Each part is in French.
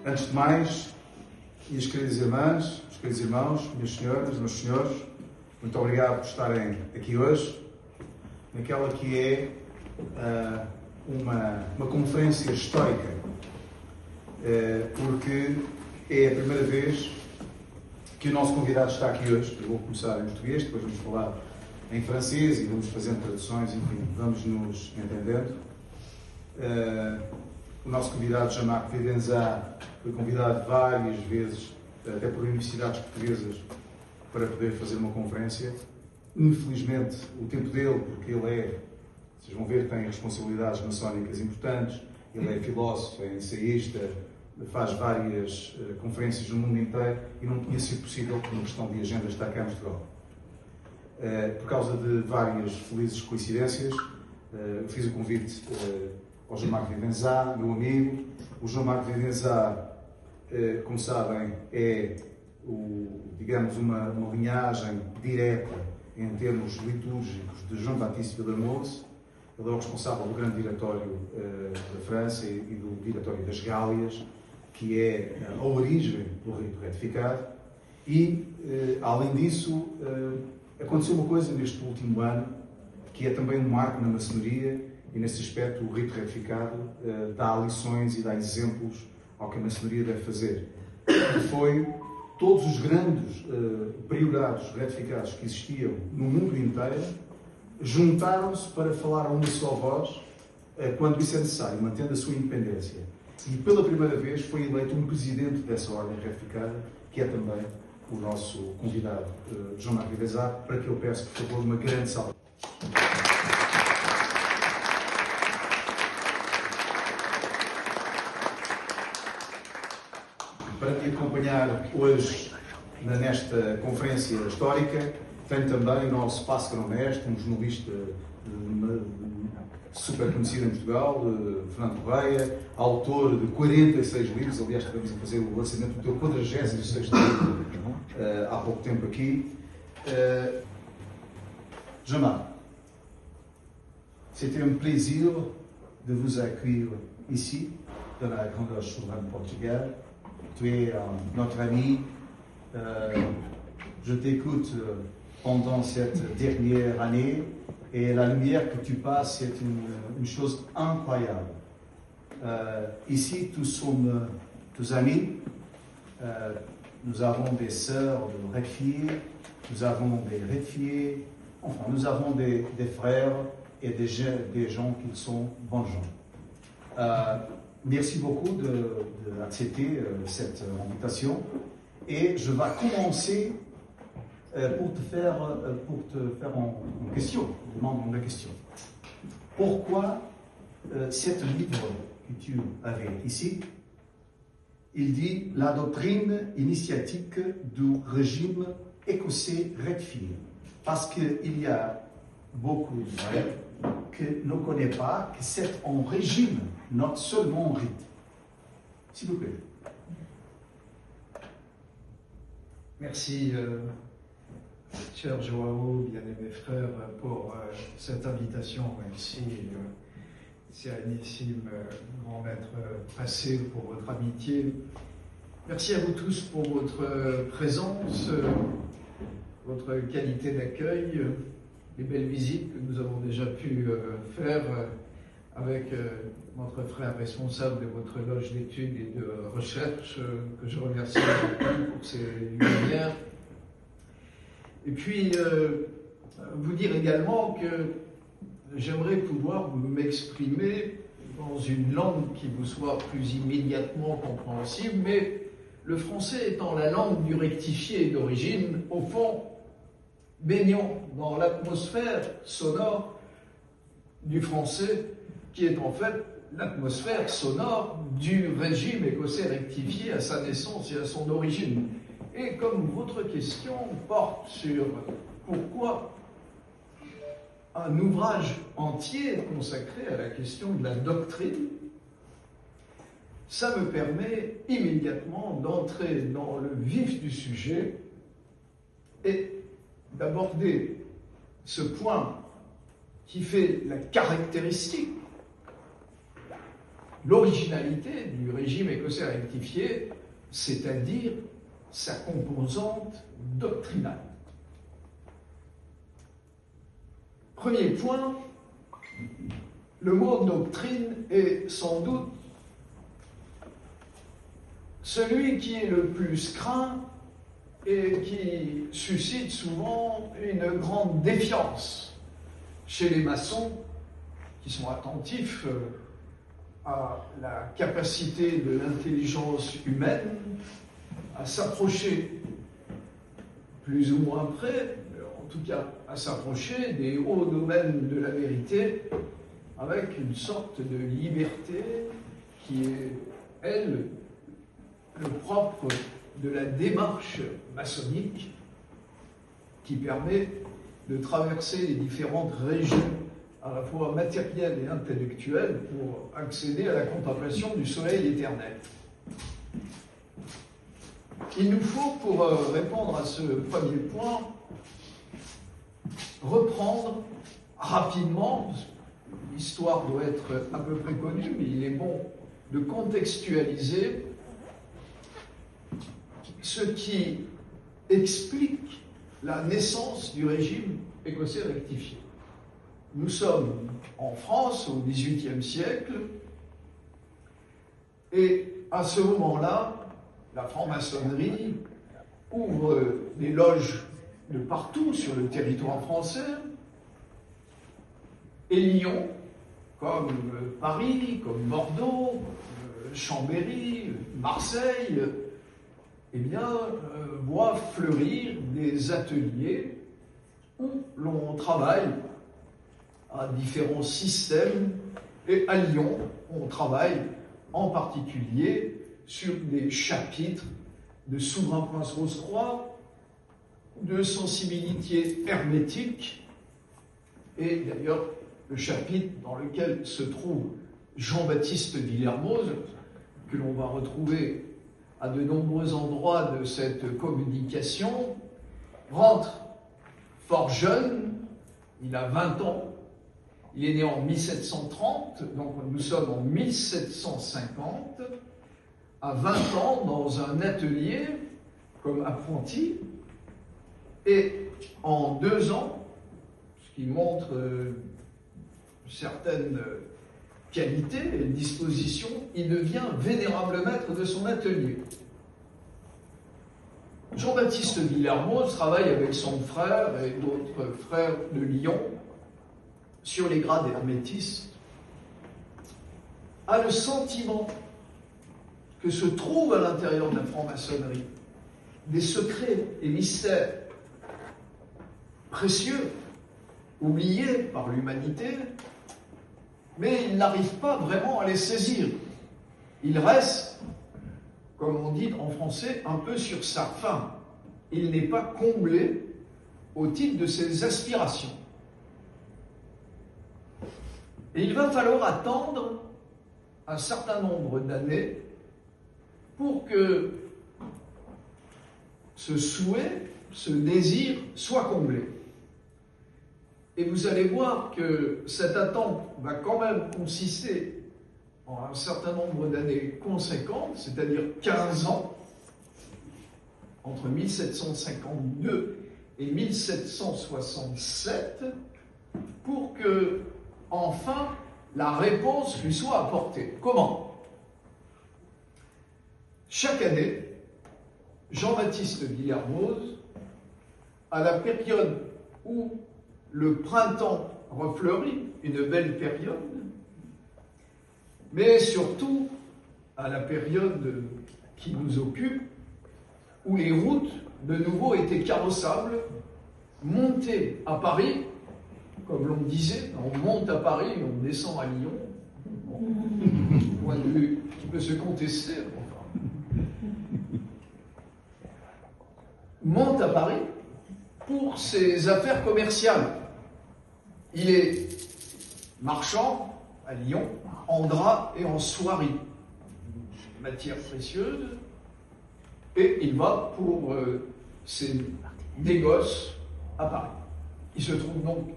Antes de mais, minhas queridas irmãs, meus queridos irmãos, minhas senhoras, meus senhores, muito obrigado por estarem aqui hoje, naquela que é uma conferência histórica, porque é a primeira vez que o nosso convidado está aqui hoje. Eu vou começar em português, depois vamos falar em francês e vamos fazendo traduções, enfim, vamos nos entendendo. O nosso convidado, Jean-Marc Vivenza, foi convidado várias vezes, até por universidades portuguesas, para poder fazer uma conferência. Infelizmente, o tempo dele, porque ele vocês vão ver, tem responsabilidades maçónicas importantes, ele é filósofo, é ensaísta, faz várias conferências no mundo inteiro e não tinha sido possível, por uma questão de agenda, estar cá em Portugal. Por causa de várias felizes coincidências, eu fiz o convite ao Jean-Marc Vivenza, meu amigo. O Jean-Marc Vivenza, como sabem, é digamos, uma linhagem direta em termos litúrgicos de João Batista Villarmoz. Ele é o responsável do grande diretório da França e do diretório das Gálias, que é a origem do rito retificado. E, além disso, aconteceu uma coisa neste último ano, que é também um marco na maçonaria, e nesse aspecto o rito retificado dá lições e dá exemplos ao que a maçonaria deve fazer. Que foi todos os grandes priorados retificados que existiam no mundo inteiro juntaram-se para falar a uma só voz quando isso é necessário, mantendo a sua independência. E pela primeira vez foi eleito um presidente dessa ordem retificada, que é também o nosso convidado, Jean-Marc Vivenza, para que eu peço, por favor, uma grande salva. Para me acompanhar hoje nesta conferência histórica, tenho também o nosso Passo Grão-Mestre, um jornalista super conhecido em Portugal, Fernando Correia, autor de 46 livros. Aliás, estivemos a fazer o lançamento do teu 46º livro há pouco tempo aqui. Jean-Marc, c'était un plaisir de vous accueillir ici, dans la grandeur souveraine de Portugal. Tu es notre ami. Je t'écoute pendant cette dernière année et la lumière que tu passes, c'est une chose incroyable. Ici, tous sommes tous amis. Nous avons des sœurs de rectifiés, nous avons des rectifiés, enfin, nous avons des frères et des gens qui sont bons gens. Merci beaucoup d'accepter cette invitation et je vais commencer pour te faire une question, demande une question. Pourquoi cet livre que tu avais ici, il dit la doctrine initiatique du régime écossais rectifié? Parce qu'il y a beaucoup de frères qui ne connaissent pas que c'est un régime, not seulement un rite. S'il vous plaît. Merci, cher Joao, bien-aimé frère, pour cette invitation ici. C'est Anissime, grand maître passé, pour votre amitié. Merci à vous tous pour votre présence, votre qualité d'accueil, les belles visites que nous avons déjà pu faire avec notre frère responsable de votre loge d'études et de recherche, que je remercie pour ses lumières. Et puis, vous dire également que j'aimerais pouvoir m'exprimer dans une langue qui vous soit plus immédiatement compréhensible, mais le français étant la langue du rectifié d'origine, au fond, baignons dans l'atmosphère sonore du français, qui est en fait l'atmosphère sonore du régime écossais rectifié à sa naissance et à son origine. Et comme votre question porte sur pourquoi un ouvrage entier consacré à la question de la doctrine, ça me permet immédiatement d'entrer dans le vif du sujet et d'aborder ce point qui fait la caractéristique l'originalité du régime écossais rectifié, c'est-à-dire sa composante doctrinale. Premier point, le mot doctrine est sans doute celui qui est le plus craint et qui suscite souvent une grande défiance chez les maçons qui sont attentifs à la capacité de l'intelligence humaine à s'approcher plus ou moins près, en tout cas à s'approcher des hauts domaines de la vérité avec une sorte de liberté qui est, elle, le propre de la démarche maçonnique qui permet de traverser les différentes régions à la fois matérielles et intellectuelles pour accéder à la contemplation du soleil éternel. Il nous faut, pour répondre à ce premier point, reprendre rapidement, l'histoire doit être à peu près connue, mais il est bon de contextualiser ce qui explique la naissance du régime écossais rectifié. Nous sommes en France au XVIIIe siècle, et à ce moment-là, la franc-maçonnerie ouvre des loges de partout sur le territoire français, et Lyon, comme Paris, comme Bordeaux, Chambéry, Marseille, eh bien, voit fleurir des ateliers où l'on travaille à différents systèmes, et à Lyon, on travaille en particulier sur des chapitres de Souverain Prince Rose-Croix, de sensibilité hermétique, et d'ailleurs le chapitre dans lequel se trouve Jean-Baptiste Villermoz, que l'on va retrouver à de nombreux endroits de cette communication, rentre fort jeune, il a 20 ans, il est né en 1730, donc nous sommes en 1750, à 20 ans dans un atelier comme apprenti, et en 2 ans, ce qui montre certaines qualités et dispositions, il devient vénérable maître de son atelier. Jean-Baptiste Villermoz travaille avec son frère et d'autres frères de Lyon sur les grades hermétistes, a le sentiment que se trouvent à l'intérieur de la franc-maçonnerie des secrets et mystères précieux, oubliés par l'humanité, mais il n'arrive pas vraiment à les saisir. Il reste, comme on dit en français, un peu sur sa faim. Il n'est pas comblé au titre de ses aspirations. Et il va falloir attendre un certain nombre d'années pour que ce souhait, ce désir soit comblé. Et vous allez voir que cette attente va quand même consister en un certain nombre d'années conséquentes, c'est-à-dire 15 ans, entre 1752 et 1767, pour que, enfin, la réponse lui soit apportée. Comment ? Chaque année, Jean-Baptiste Villermoz, à la période où le printemps refleurit, une belle période, mais surtout à la période qui nous occupe, où les routes de nouveau étaient carrossables, monter à Paris, comme l'on disait, on monte à Paris, on descend à Lyon, bon, point de vue qui peut se contester, enfin. Monte à Paris pour ses affaires commerciales. Il est marchand à Lyon, en drap et en soierie, matières précieuses, et il va pour ses négoces à Paris. Il se trouve donc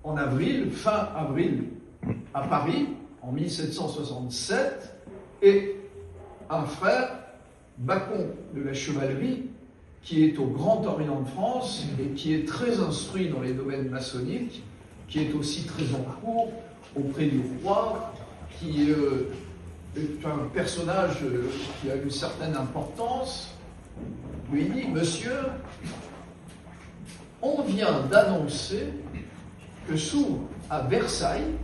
en avril, fin avril, à Paris, en 1767, et un frère, Bacon de la Chevalerie, qui est au Grand Orient de France et qui est très instruit dans les domaines maçonniques, qui est aussi très en cours auprès du roi, qui est un personnage qui a une certaine importance, lui dit: Monsieur, on vient d'annoncer que s'ouvre à Versailles,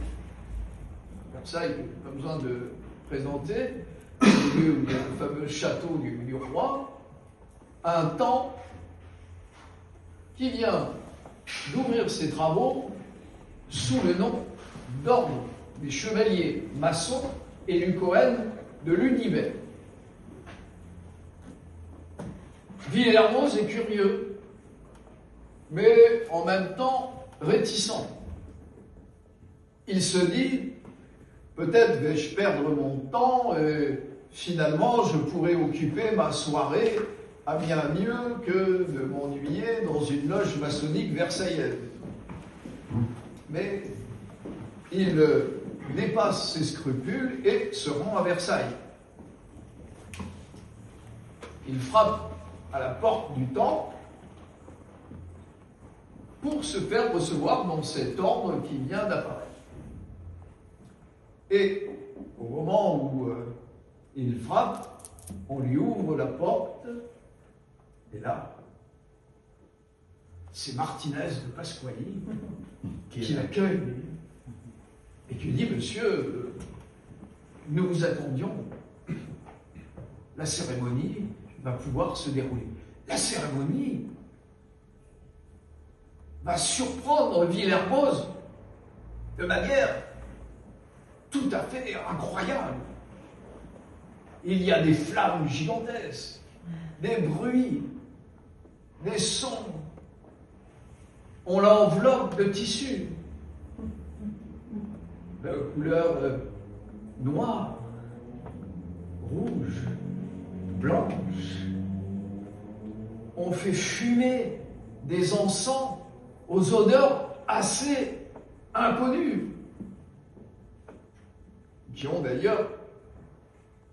pas besoin de présenter, le lieu où il y a le fameux château du roi, un temps qui vient d'ouvrir ses travaux sous le nom d'Ordre des Chevaliers Maçons et du Cohen de l'Univers. Villermoz est curieux, mais en même temps réticent. Il se dit: peut-être vais-je perdre mon temps et finalement je pourrais occuper ma soirée à bien mieux que de m'ennuyer dans une loge maçonnique versaillaise. Mais il dépasse ses scrupules et se rend à Versailles. Il frappe à la porte du temple pour se faire recevoir dans cet ordre qui vient d'apparaître. Et au moment où il frappe, on lui ouvre la porte, et là, c'est Martinez de Pasquali qui l'accueille et qui lui dit: Monsieur, nous vous attendions. La cérémonie va pouvoir se dérouler. La cérémonie va surprendre Villermoz de manière tout à fait incroyable. Il y a des flammes gigantesques, des bruits, des sons. On l'enveloppe de tissu de couleur noire, rouge, blanche. On fait fumer des encens aux odeurs assez inconnues, qui ont d'ailleurs,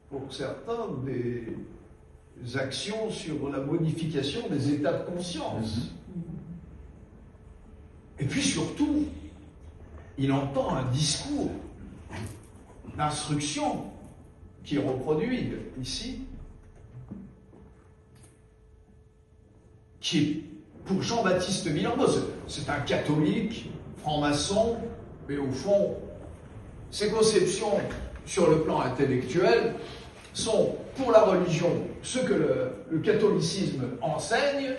pour certains, des actions sur la modification des états de conscience. Et puis surtout, il entend un discours d'instruction qui est reproduit ici, qui est pour Jean-Baptiste Villermoz. C'est un catholique, franc-maçon, mais au fond, ses conceptions sur le plan intellectuel sont, pour la religion, ce que le catholicisme enseigne,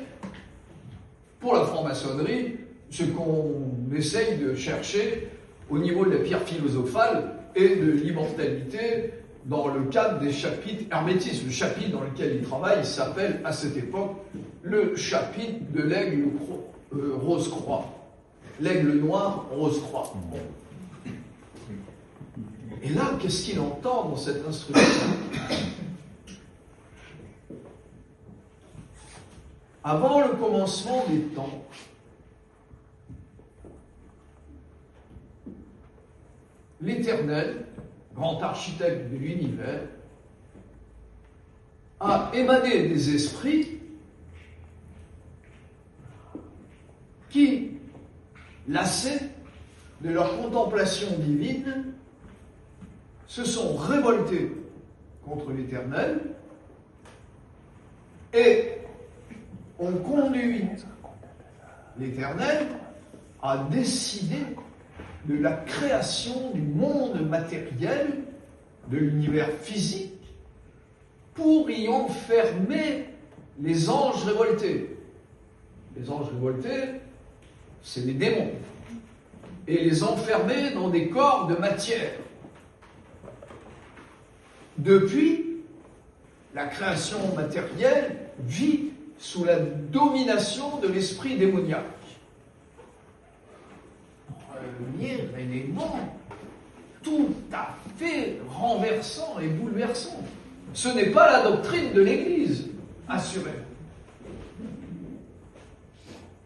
pour la franc-maçonnerie, ce qu'on essaye de chercher au niveau de la pierre philosophale et de l'immortalité dans le cadre des chapitres hermétisme. Le chapitre dans lequel il travaille s'appelle à cette époque le chapitre de l'aigle rose-croix. L'aigle noir rose-croix. Et là, qu'est-ce qu'il entend dans cette instruction? Avant le commencement des temps, l'Éternel, grand architecte de l'univers, a émané des esprits qui, lassés de leur contemplation divine, se sont révoltés contre l'Éternel et ont conduit l'Éternel à décider de la création du monde matériel, de l'univers physique, pour y enfermer les anges révoltés. Les anges révoltés, c'est les démons. Et les enfermer dans des corps de matière. Depuis, la création matérielle vit sous la domination de l'esprit démoniaque. Premier élément tout à fait renversant et bouleversant. Ce n'est pas la doctrine de l'Église, assurément.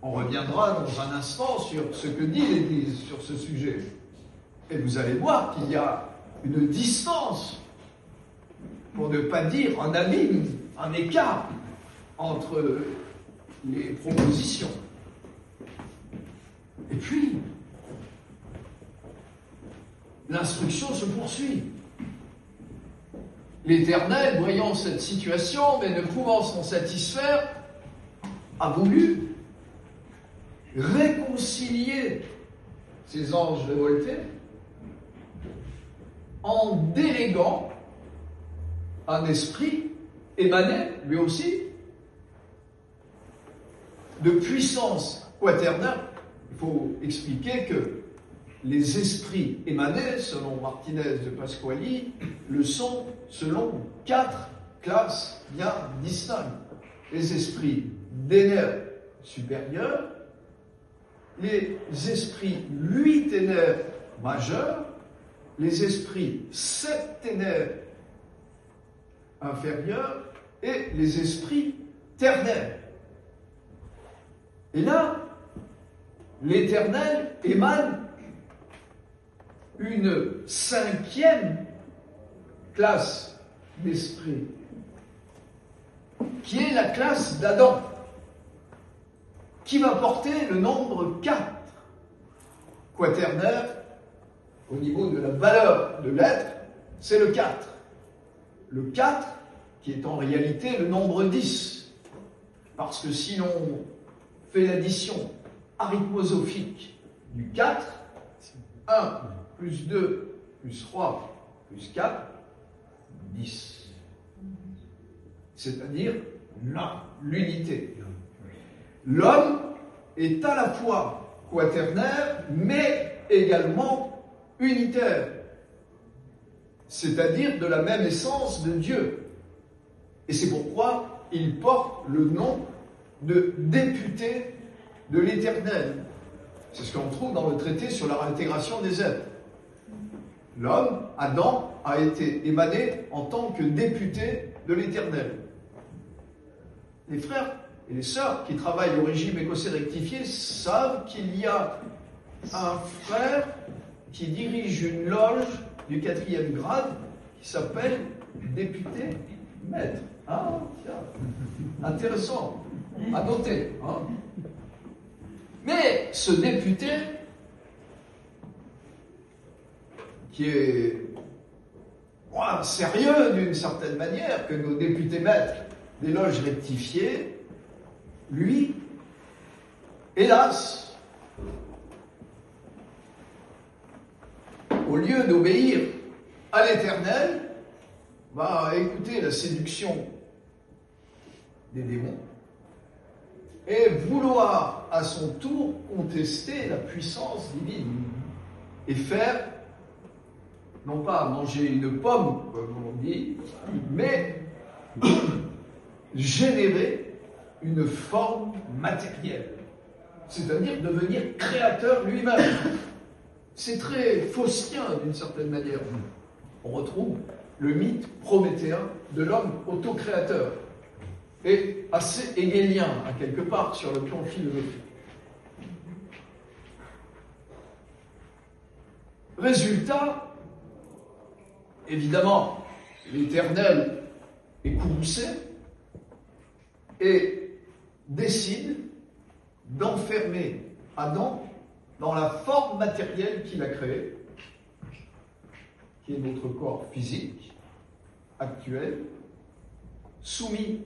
On reviendra dans un instant sur ce que dit l'Église sur ce sujet. Et vous allez voir qu'il y a une distance, pour ne pas dire un abîme, un écart entre les propositions. Et puis, l'instruction se poursuit. L'Éternel, voyant cette situation, mais ne pouvant s'en satisfaire, a voulu réconcilier ces anges révoltés en déléguant un esprit émané, lui aussi, de puissance quaternaire. Il faut expliquer que les esprits émanés, selon Martinez de Pasquali, le sont selon 4 classes bien distinctes. Les esprits d'énergie supérieurs, les esprits huiténaires majeurs, les esprits septénaires inférieurs et les esprits ternaires. Et là, l'Éternel émane une 5e classe d'esprit, qui est la classe d'Adam, qui va porter le nombre 4, quaternaire, au niveau de la valeur de l'être, c'est le 4. Le 4, qui est en réalité le nombre 10, parce que si l'on fait l'addition arithmosophique du 4, 1 plus 2 plus 3 plus 4, 10. C'est-à-dire l'unité. L'homme est à la fois quaternaire, mais également unitaire. C'est-à-dire de la même essence de Dieu. Et c'est pourquoi il porte le nom de député de l'Éternel. C'est ce qu'on trouve dans le traité sur la réintégration des êtres. L'homme, Adam, a été émané en tant que député de l'Éternel. Les frères et les sœurs qui travaillent au régime écossais rectifié savent qu'il y a un frère qui dirige une loge du 4e grade qui s'appelle député maître. Ah, tiens, intéressant à noter. Hein. Mais ce député, qui est moins sérieux d'une certaine manière que nos députés maîtres des loges rectifiées, lui, hélas, au lieu d'obéir à l'Éternel, va écouter la séduction des démons et vouloir à son tour contester la puissance divine et faire, non pas manger une pomme, comme on dit, mais générer une forme matérielle, c'est-à-dire devenir créateur lui-même. C'est très faustien d'une certaine manière. On retrouve le mythe prométhéen de l'homme autocréateur et assez hegelien à quelque part sur le plan philosophique. Résultat, évidemment, l'Éternel est courroucé et décide d'enfermer Adam dans la forme matérielle qu'il a créée, qui est notre corps physique actuel, soumis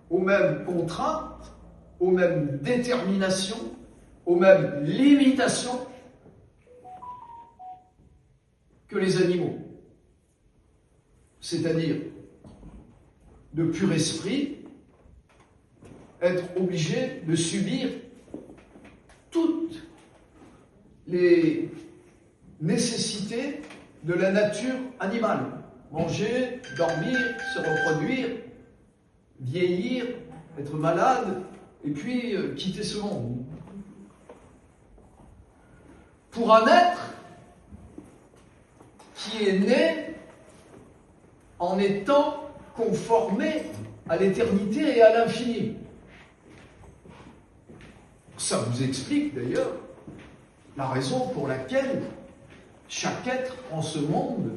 aux mêmes contraintes, aux mêmes déterminations, aux mêmes limitations que les animaux. C'est-à-dire, de pur esprit, être obligé de subir toutes les nécessités de la nature animale. Manger, dormir, se reproduire, vieillir, être malade, et puis quitter ce monde. Pour un être qui est né en étant conformé à l'éternité et à l'infini. Ça vous explique d'ailleurs la raison pour laquelle chaque être en ce monde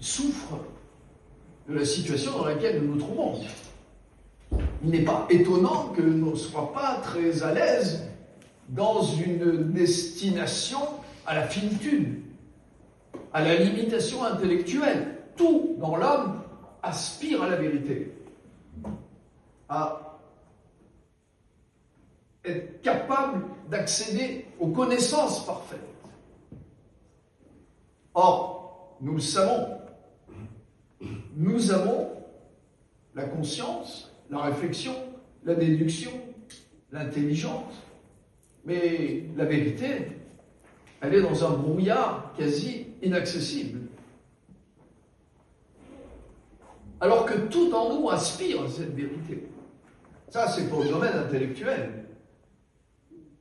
souffre de la situation dans laquelle nous nous trouvons. Il n'est pas étonnant que l'on ne soit pas très à l'aise dans une destination à la finitude, à la limitation intellectuelle. Tout dans l'homme aspire à la vérité, à être capable d'accéder aux connaissances parfaites. Or, nous le savons, nous avons la conscience, la réflexion, la déduction, l'intelligence, mais la vérité, elle est dans un brouillard quasi inaccessible. Alors que tout en nous aspire à cette vérité. Ça, c'est pour le domaine intellectuel.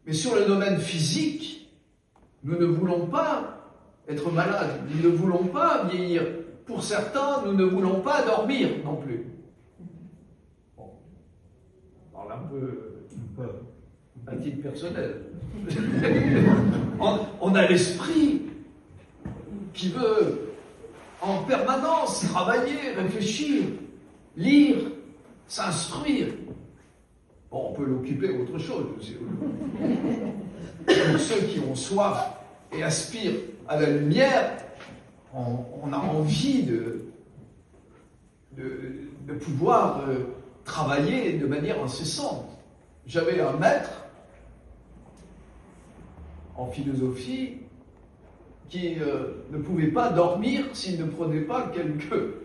Mais sur le domaine physique, nous ne voulons pas être malades, nous ne voulons pas vieillir. Pour certains, nous ne voulons pas dormir non plus. Bon, on parle un peu à titre personnel. On a l'esprit qui veut en permanence travailler, réfléchir, lire, s'instruire. Bon, on peut l'occuper autre chose aussi. Pour ceux qui ont soif et aspirent à la lumière, on a envie de pouvoir travailler de manière incessante. J'avais un maître en philosophie qui ne pouvait pas dormir s'il ne prenait pas quelques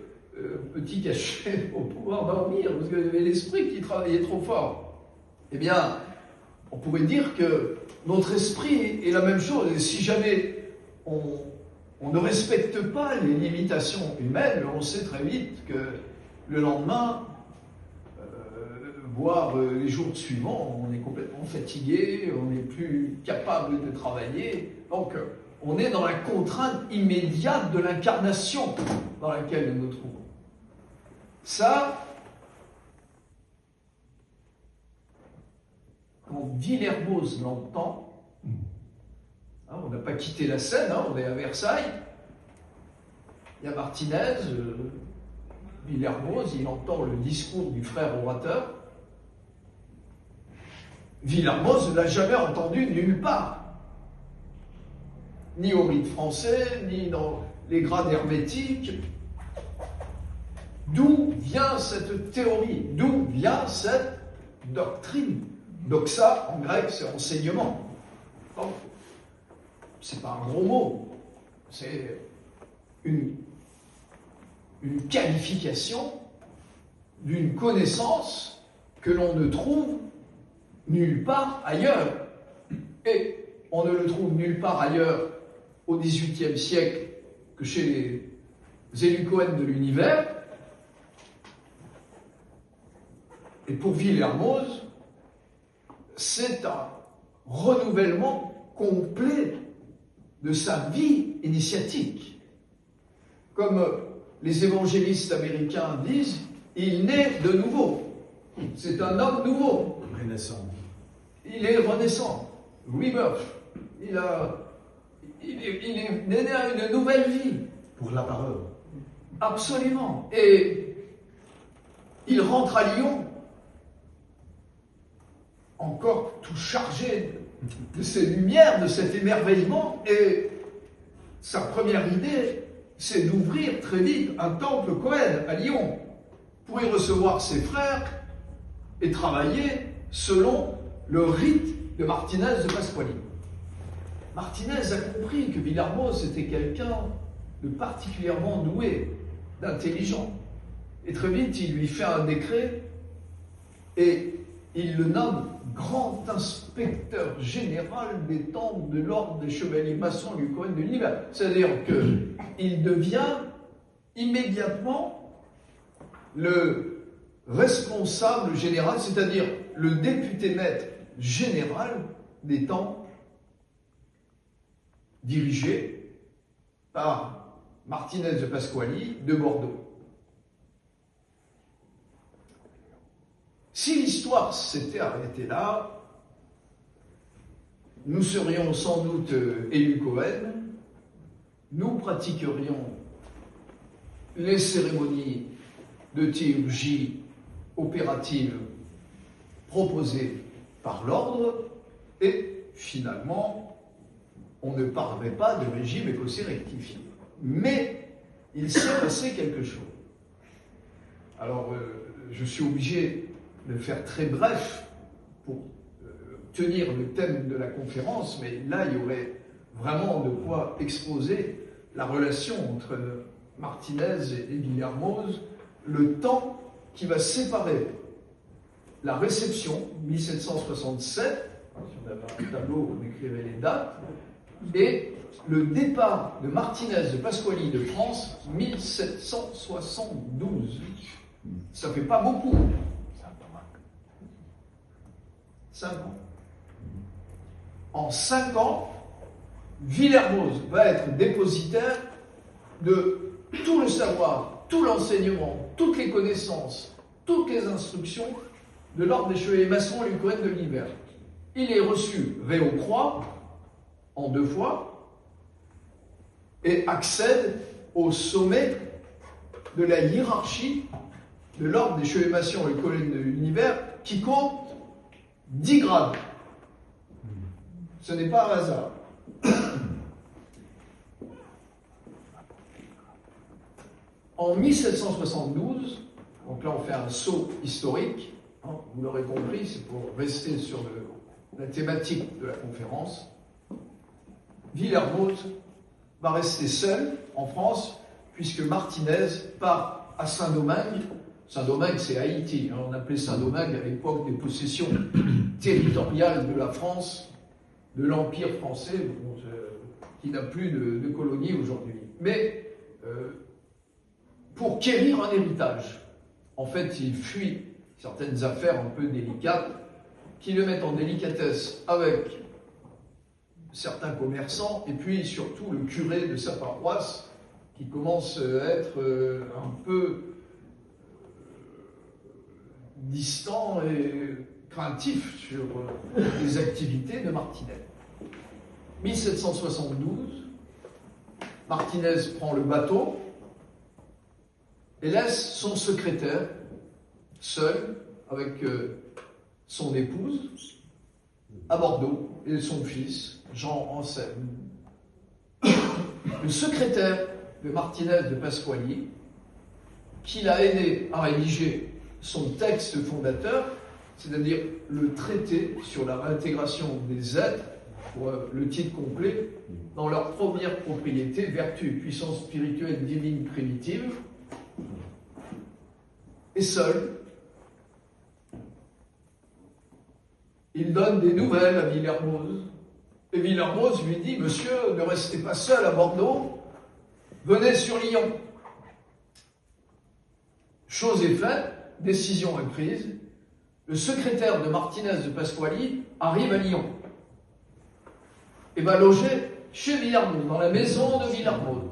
petits cachets pour pouvoir dormir, parce qu'il avait l'esprit qui travaillait trop fort. Eh bien, on pourrait dire que notre esprit est la même chose. Et si jamais on ne respecte pas les limitations humaines, on sait très vite que le lendemain, voire les jours suivants, on est complètement fatigué, on n'est plus capable de travailler. Donc, on est dans la contrainte immédiate de l'incarnation dans laquelle nous nous trouvons. Ça, quand Villermoz l'entend, on n'a pas quitté la scène, on est à Versailles, il y a Martinez, Villermoz, il entend le discours du frère orateur. Villermoz ne l'a jamais entendu nulle part, ni au rite français, ni dans les grades hermétiques. D'où vient cette théorie? D'où vient cette doctrine? Doxa, en grec, c'est enseignement. Donc, c'est pas un gros mot, c'est une qualification d'une connaissance que l'on ne trouve nulle part ailleurs. Et on ne le trouve nulle part ailleurs au XVIIIe siècle que chez les élus Cohen de l'univers. Et pour Villermoz, c'est un renouvellement complet de sa vie initiatique. Comme les évangélistes américains disent, il naît de nouveau. C'est un homme nouveau. Renaissant. Il est renaissant. Rebirth. Il est né à une nouvelle vie. Pour la parole. Absolument. Et il rentre à Lyon, encore tout chargé de ces lumières, de cet émerveillement, et sa première idée, c'est d'ouvrir très vite un temple Cohen à Lyon pour y recevoir ses frères et travailler selon le rite de Martinez de Pasquali. Martinez a compris que Villermoz était quelqu'un de particulièrement doué, d'intelligent. Et très vite, il lui fait un décret et il le nomme grand inspecteur général des temples de l'ordre des chevaliers maçons du Cohen de l'univers. C'est-à-dire qu'il devient immédiatement le responsable général, c'est-à-dire le député maître général des temples dirigés par Martinez de Pasquali de Bordeaux. Si l'histoire s'était arrêtée là, nous serions sans doute élus Cohen, nous pratiquerions les cérémonies de théurgie opérative proposées par l'ordre, et finalement, on ne parlerait pas de régime écossais rectifié. Mais il s'est passé quelque chose. Alors, je suis obligé de faire très bref pour tenir le thème de la conférence, mais là, il y aurait vraiment de quoi exposer la relation entre Martinez et Villermoz, le temps qui va séparer la réception, 1767, si on avait un tableau, on écrirait les dates, et le départ de Martinez de Pasquali de France, 1772. Ça ne fait pas beaucoup. 5 ans. En 5 ans, Villermoz va être dépositaire de tout le savoir, tout l'enseignement, toutes les connaissances, toutes les instructions de l'ordre des chevaliers maçons et Lucquoën de l'univers. Il est reçu Réau-Croix en 2 fois et accède au sommet de la hiérarchie de l'ordre des chevaliers maçons et Lucquoën de l'univers qui compte 10 grades. Ce n'est pas un hasard. En 1772, donc là on fait un saut historique, hein, vous l'aurez compris, c'est pour rester sur la thématique de la conférence, Villermoz va rester seul en France, puisque Martinez part à Saint-Domingue. Saint-Domingue, c'est Haïti, hein, on appelait Saint-Domingue à l'époque des possessions territoriales de la France, de l'Empire français, qui n'a plus de colonies aujourd'hui. Mais pour quérir un héritage, en fait, il fuit certaines affaires un peu délicates, qui le mettent en délicatesse avec certains commerçants, et puis surtout le curé de sa paroisse, qui commence à être un peu distant et craintif sur les activités de Martinez. 1772, Martinez prend le bateau et laisse son secrétaire seul avec son épouse à Bordeaux et son fils Jean Anselme. Le secrétaire de Martinez de Pasquali, qui l'a aidé à rédiger son texte fondateur, c'est-à-dire le traité sur la réintégration des êtres, pour le titre complet, dans leur première propriété, vertu, puissance spirituelle divine primitive, et seul, il donne des nouvelles à Villermoz. Et Villermoz lui dit, monsieur, ne restez pas seul à Bordeaux, venez sur Lyon. Chose est faite, décision est prise, le secrétaire de Martinez de Pasquali arrive à Lyon et va loger chez Villermoz, dans la maison de Villermoz.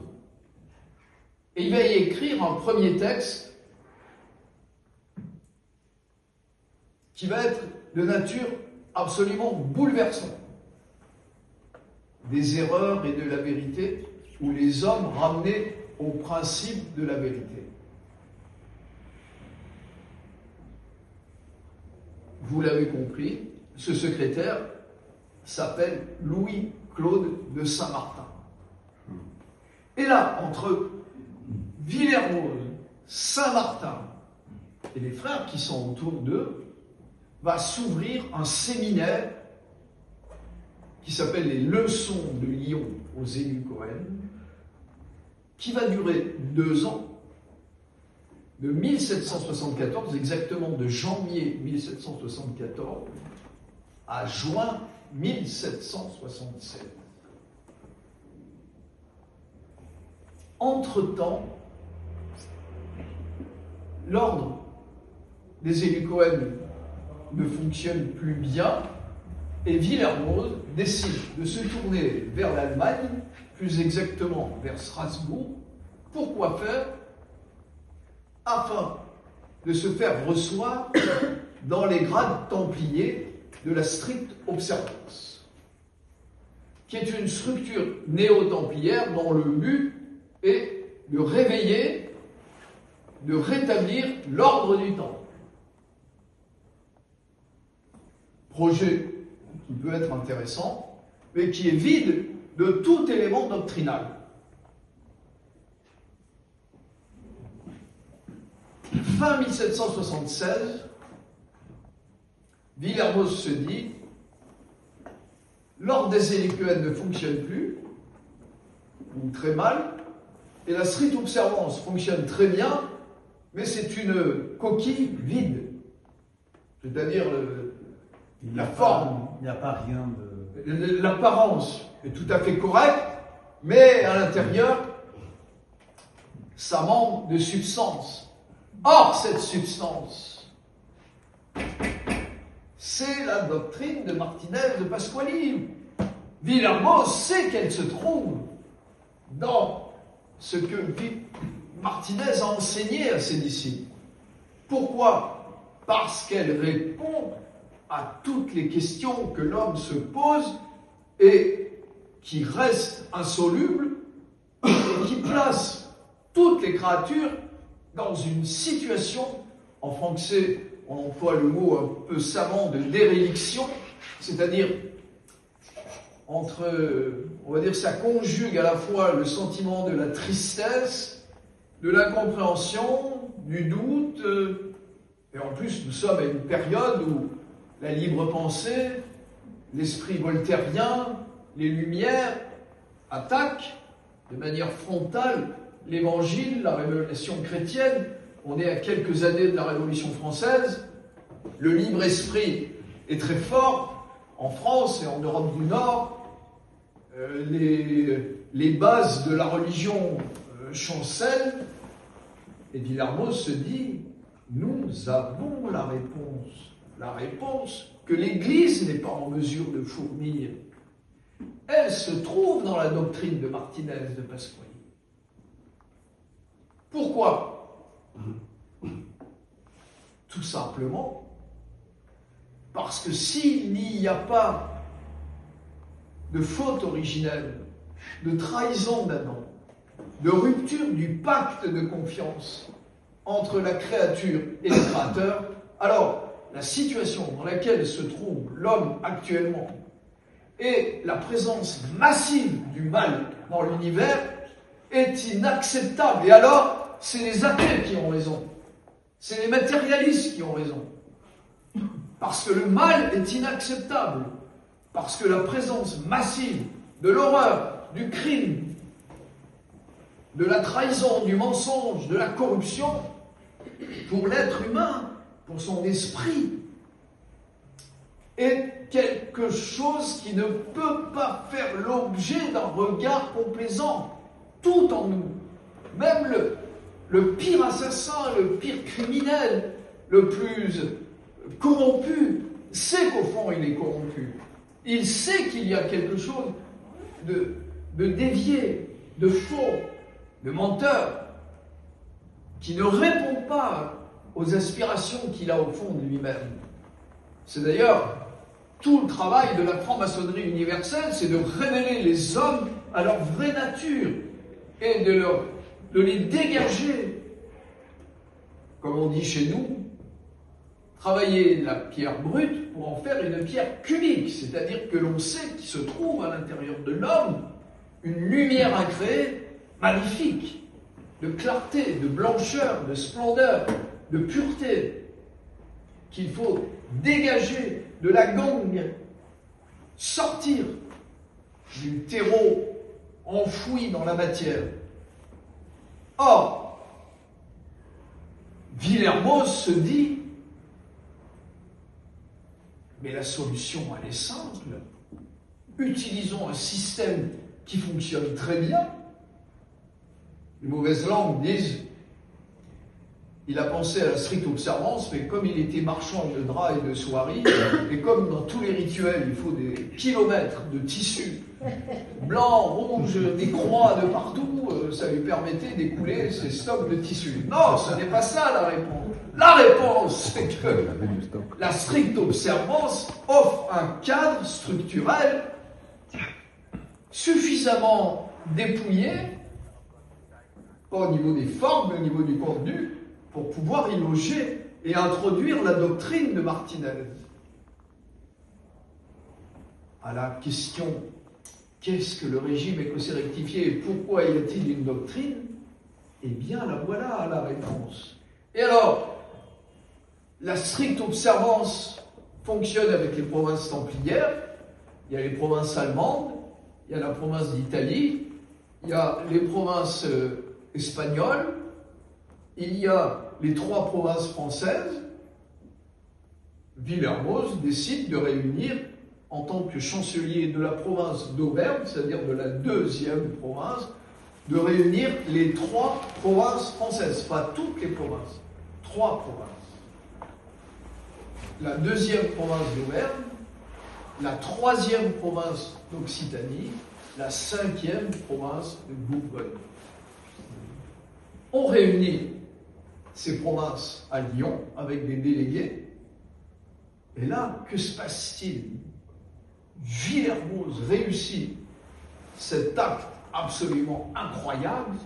Et il va y écrire un premier texte qui va être de nature absolument bouleversante. Des erreurs et de la vérité, ou les hommes ramenés au principe de la vérité. Vous l'avez compris, ce secrétaire s'appelle Louis-Claude de Saint-Martin. Et là, entre Villermoz, Saint-Martin et les frères qui sont autour d'eux, va s'ouvrir un séminaire qui s'appelle les Leçons de Lyon aux élus Cohen, qui va durer 2 ans, de 1774, exactement de janvier 1774 à juin 1777. Entre-temps, l'ordre des élus Cohen ne fonctionne plus bien et Villermoz décide de se tourner vers l'Allemagne, plus exactement vers Strasbourg. Pourquoi faire? Afin de se faire recevoir dans les grades templiers de la stricte observance. qui est une structure néo-templière dont le but est de réveiller, de rétablir l'ordre du temple. Projet qui peut être intéressant, mais qui est vide de tout élément doctrinal. Fin 1776, Villermoz se dit, l'ordre des Élicuènes ne fonctionne plus, ou très mal, et la stricte observance fonctionne très bien, mais c'est une coquille vide. C'est-à-dire la forme. Il n'y a pas rien de... L'apparence est tout à fait correcte, mais à l'intérieur, ça manque de substance. Or, cette substance, c'est la doctrine de Martinez de Pasquali. Villermoz sait qu'elle se trouve dans ce que Martinez a enseigné à ses disciples. Pourquoi? Parce qu'elle répond à toutes les questions que l'homme se pose et qui restent insolubles et qui placent toutes les créatures dans une situation, en français on emploie le mot un peu savant de déréliction, c'est-à-dire entre, on va dire, ça conjugue à la fois le sentiment de la tristesse, de l'incompréhension, du doute, et en plus nous sommes à une période où la libre pensée, l'esprit voltairien, les Lumières attaquent de manière frontale l'Évangile, la révélation chrétienne. On est à quelques années de la Révolution française. Le libre esprit est très fort en France et en Europe du Nord. Les bases de la religion chancellent. Et Villermoz se dit, nous avons la réponse. La réponse que l'Église n'est pas en mesure de fournir. Elle se trouve dans la doctrine de Martinez de Pasquali. Pourquoi? Tout simplement parce que s'il n'y a pas de faute originelle, de trahison d'Adam, de rupture du pacte de confiance entre la créature et le Créateur, alors la situation dans laquelle se trouve l'homme actuellement et la présence massive du mal dans l'univers est inacceptable. Et alors, c'est les athées qui ont raison. C'est les matérialistes qui ont raison. Parce que le mal est inacceptable. Parce que la présence massive de l'horreur, du crime, de la trahison, du mensonge, de la corruption, pour l'être humain, pour son esprit, est quelque chose qui ne peut pas faire l'objet d'un regard complaisant. Tout en nous, même le pire assassin, le pire criminel, le plus corrompu, sait qu'au fond il est corrompu. Il sait qu'il y a quelque chose de dévié, de faux, de menteur, qui ne répond pas aux aspirations qu'il a au fond de lui-même. C'est d'ailleurs tout le travail de la franc-maçonnerie universelle, c'est de révéler les hommes à leur vraie nature et de les dégager, comme on dit chez nous, travailler la pierre brute pour en faire une pierre cubique, c'est-à-dire que l'on sait qu'il se trouve à l'intérieur de l'homme une lumière incréée magnifique, de clarté, de blancheur, de splendeur, de pureté, qu'il faut dégager de la gangue, sortir du terreau enfoui dans la matière. Or, Villermoz se dit, mais la solution, elle est simple. Utilisons un système qui fonctionne très bien. Les mauvaises langues disent, il a pensé à la stricte observance, mais comme il était marchand de draps et de soieries, et comme dans tous les rituels, il faut des kilomètres de tissus blancs, rouges, des croix de partout, ça lui permettait d'écouler ses stocks de tissus. Non, ce n'est pas ça la réponse. La réponse, c'est que la stricte observance offre un cadre structurel suffisamment dépouillé, pas au niveau des formes, mais au niveau du contenu, pour pouvoir y loger et introduire la doctrine de Martinez. À la question « Qu'est-ce que le régime écossais rectifié et pourquoi y a-t-il une doctrine ?» Eh bien, la voilà la réponse. Et alors, la stricte observance fonctionne avec les provinces templières. Il y a les provinces allemandes, il y a la province d'Italie, il y a les provinces espagnoles, il y a les 3 provinces françaises. Villermoz décide de réunir, en tant que chancelier de la province d'Auvergne, c'est-à-dire de la 2e province, de réunir les 3 provinces françaises, pas toutes les provinces, 3 provinces. La 2e province d'Auvergne, la 3e province d'Occitanie, la 5e province de Bourgogne. On réunit ces provinces à Lyon avec des délégués, et là, que se passe-t-il? Villermoz réussit cet acte absolument incroyable,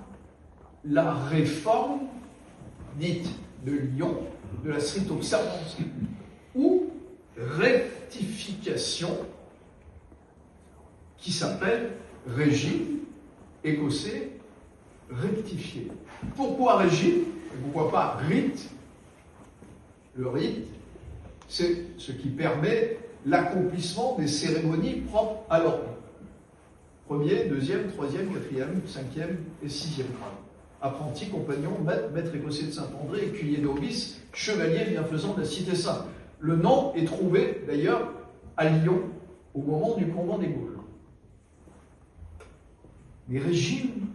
la réforme dite de Lyon de la stricte observance, ou rectification qui s'appelle régime écossais rectifié. Pourquoi régime et pourquoi pas rite? Le rite, c'est ce qui permet l'accomplissement des cérémonies propres à l'ordre. 1er, 2e, 3e, 4e, 5e et 6e grade. Apprenti, compagnon, maître écossais de Saint-André, écuyer novice, chevalier bienfaisant de la Cité Sainte. Le nom est trouvé d'ailleurs à Lyon au moment du convent des Gaules. Mais régime,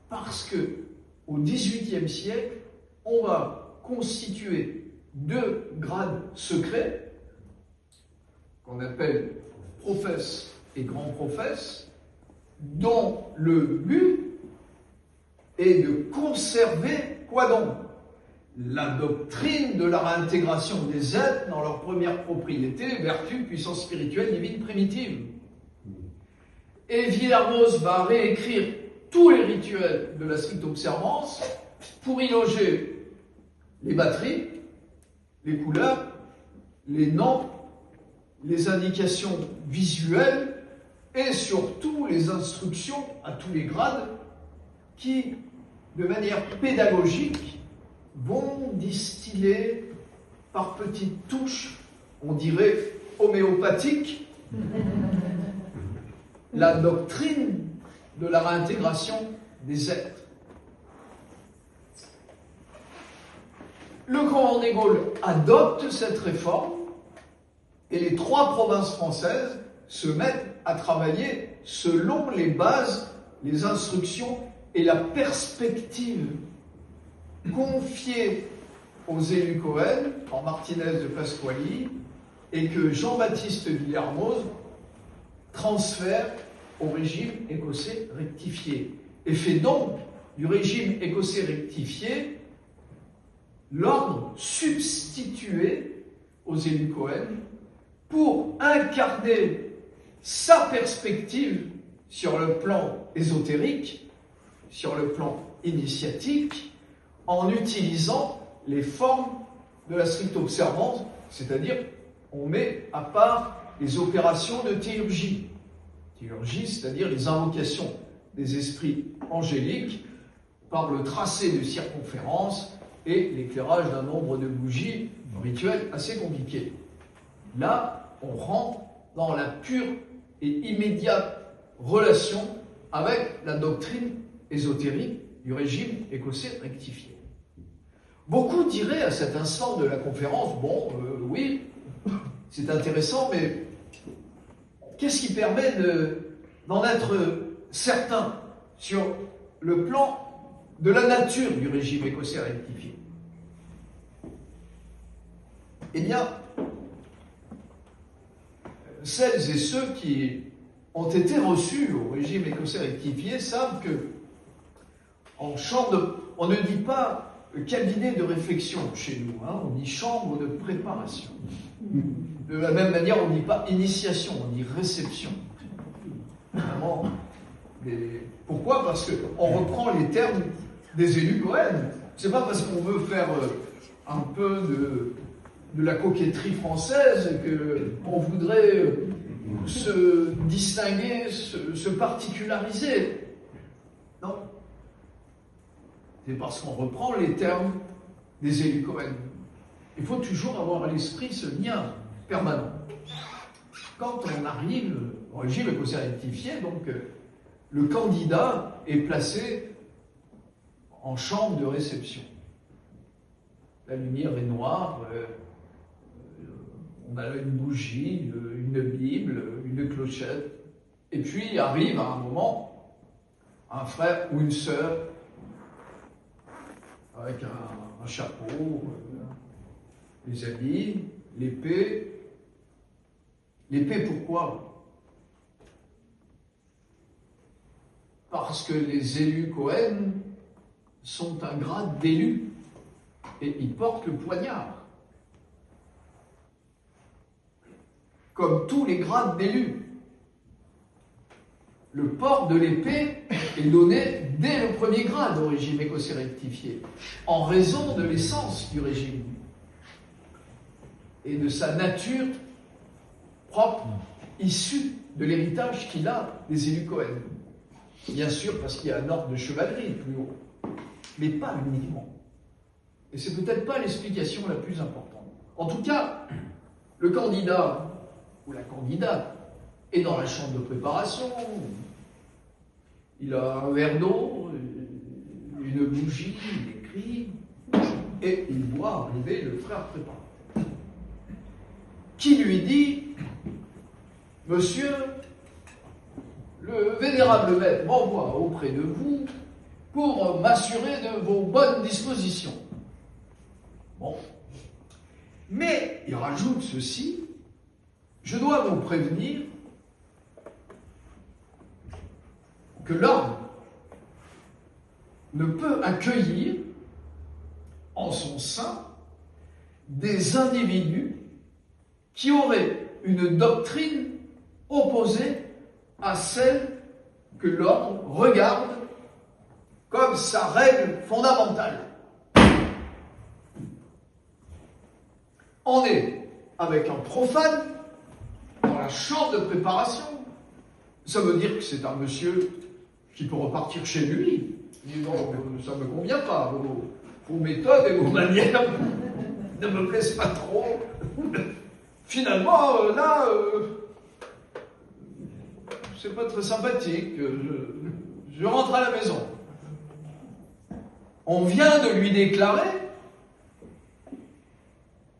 parce que au XVIIIe siècle, on va constituer 2 grades secrets qu'on appelle professe et grand professe, dont le but est de conserver quoi donc? La doctrine de la réintégration des êtres dans leur première propriété, vertu, puissance spirituelle, divine, primitive. Et Villermoz va réécrire tous les rituels de la stricte observance pour y loger les batteries, les couleurs, les noms, les indications visuelles et surtout les instructions à tous les grades qui, de manière pédagogique, vont distiller par petites touches, on dirait homéopathiques, la doctrine de la réintégration des êtres. Le Convent des Gaules adopte cette réforme et les 3 provinces françaises se mettent à travailler selon les bases, les instructions et la perspective confiée aux élus Cohen par Martinez de Pasquali et que Jean-Baptiste Villermoz transfère au régime écossais rectifié et fait donc du régime écossais rectifié l'ordre substitué aux élus Cohen pour incarner sa perspective sur le plan ésotérique, sur le plan initiatique, en utilisant les formes de la stricte observance, c'est-à-dire on met à part les opérations de théurgie. Théurgie, c'est-à-dire les invocations des esprits angéliques par le tracé de circonférence et l'éclairage d'un nombre de bougies, un rituel assez compliqué. Là, on rentre dans la pure et immédiate relation avec la doctrine ésotérique du régime écossais rectifié. Beaucoup diraient à cet instant de la conférence, bon, oui, c'est intéressant, mais qu'est-ce qui permet d'en être certain sur le plan de la nature du régime écossais rectifié? Eh bien, celles et ceux qui ont été reçus au régime écossais rectifié savent que on ne dit pas cabinet de réflexion chez nous, hein, on dit chambre de préparation. De la même manière, on ne dit pas initiation, on dit réception. évidemment. Pourquoi? Parce qu'on reprend les termes des élus Cohen. C'est pas parce qu'on veut faire un peu de la coquetterie française qu'on voudrait se distinguer, se particulariser. Non. C'est parce qu'on reprend les termes des élus Cohen. Il faut toujours avoir à l'esprit ce lien permanent. Quand on arrive au régime écossais rectifié, donc le candidat est placé en chambre de réception. La lumière est noire, on a une bougie, une Bible, une clochette, et puis arrive à un moment un frère ou une sœur avec un chapeau, les habits, l'épée. L'épée, pourquoi? Parce que les élus Cohen sont un grade d'élus et ils portent le poignard. Comme tous les grades d'élus. Le port de l'épée est donné dès le premier grade au régime écossais rectifié, en raison de l'essence du régime et de sa nature propre, issue de l'héritage qu'il a des élus Cohen. Bien sûr, parce qu'il y a un ordre de chevalerie plus haut, mais pas uniquement. Et c'est peut-être pas l'explication la plus importante. En tout cas, le candidat ou la candidate est dans la chambre de préparation, il a un verre d'eau, une bougie, il écrit, et il voit arriver le frère préparateur, qui lui dit: Monsieur, le vénérable maître m'envoie auprès de vous pour m'assurer de vos bonnes dispositions. Bon. Mais il rajoute ceci: je dois vous prévenir que l'ordre ne peut accueillir en son sein des individus qui auraient une doctrine opposée à celle que l'ordre regarde comme sa règle fondamentale. On est avec un profane dans la chambre de préparation. Ça veut dire que c'est un monsieur qui peut repartir chez lui. Il dit: non, ça ne me convient pas, vos méthodes et vos manières ne me plaisent pas trop. Finalement, là, c'est pas très sympathique. Je rentre à la maison. On vient de lui déclarer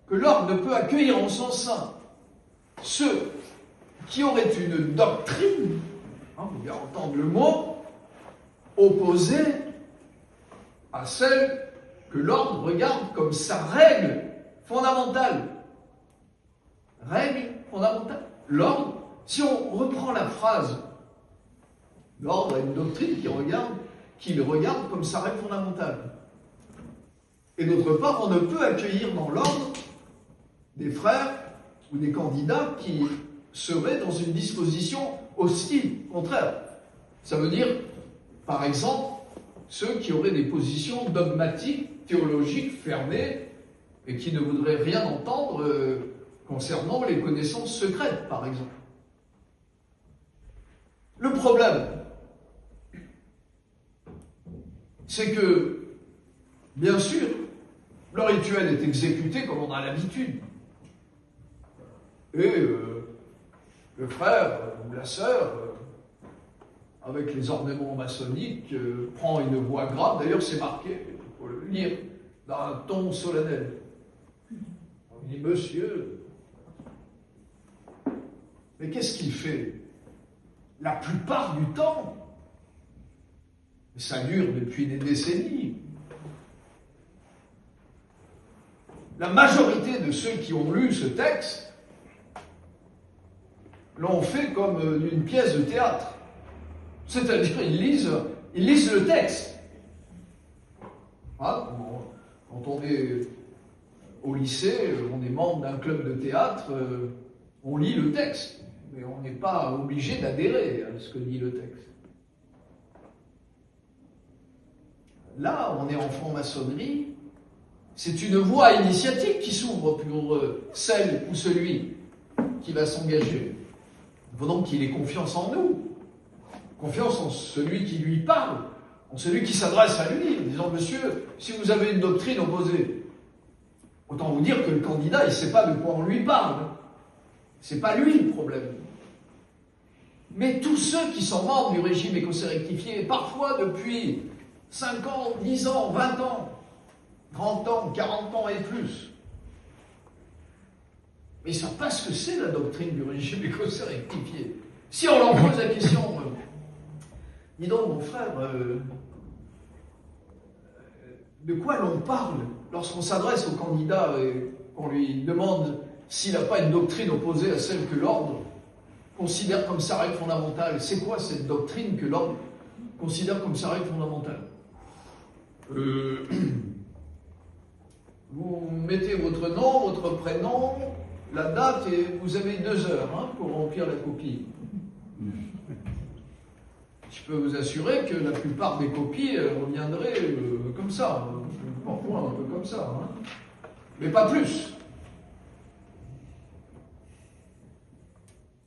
que l'ordre ne peut accueillir en son sein ceux qui auraient une doctrine, vous bien entendre le mot, opposée à celle que l'ordre regarde comme sa règle fondamentale. Règle fondamentale. L'ordre, si on reprend la phrase, l'ordre a une doctrine qui le regarde comme sa règle fondamentale. Et d'autre part, on ne peut accueillir dans l'ordre des frères ou des candidats qui seraient dans une disposition hostile, contraire. Ça veut dire, par exemple, ceux qui auraient des positions dogmatiques, théologiques, fermées, et qui ne voudraient rien entendre concernant les connaissances secrètes, par exemple. Le problème, c'est que, bien sûr, le rituel est exécuté comme on a l'habitude. Et le frère ou la sœur, avec les ornements maçonniques, prend une voix grave. D'ailleurs, c'est marqué, il faut le lire, d'un ton solennel. Il dit: Monsieur, mais qu'est-ce qu'il fait? La plupart du temps, ça dure depuis des décennies, la majorité de ceux qui ont lu ce texte l'ont fait comme une pièce de théâtre. C'est-à-dire, ils lisent le texte. Quand on est au lycée, on est membre d'un club de théâtre, on lit le texte. mais on n'est pas obligé d'adhérer à ce que dit le texte. Là, on est en franc-maçonnerie, c'est une voie initiatique qui s'ouvre pour celle ou celui qui va s'engager. Il faut donc qu'il ait confiance en nous, confiance en celui qui lui parle, en celui qui s'adresse à lui, en disant « Monsieur, si vous avez une doctrine opposée, autant vous dire que le candidat, il ne sait pas de quoi on lui parle. C'est pas lui le problème. » Mais tous ceux qui sont membres du régime écossais rectifié, parfois depuis 5 ans, 10 ans, 20 ans, 30 ans, 40 ans et plus, mais ils ne savent pas ce que c'est la doctrine du régime écossais rectifié. Si on leur pose la question, dis donc mon frère, de quoi l'on parle lorsqu'on s'adresse au candidat et qu'on lui demande s'il n'a pas une doctrine opposée à celle que l'ordre considère comme sa règle fondamentale? C'est quoi cette doctrine que l'ordre considère comme sa règle fondamentale? Vous mettez votre nom, votre prénom, la date, et vous avez 2 heures pour remplir la copie. Je peux vous assurer que la plupart des copies reviendraient comme ça, parfois un peu comme ça, mais pas plus.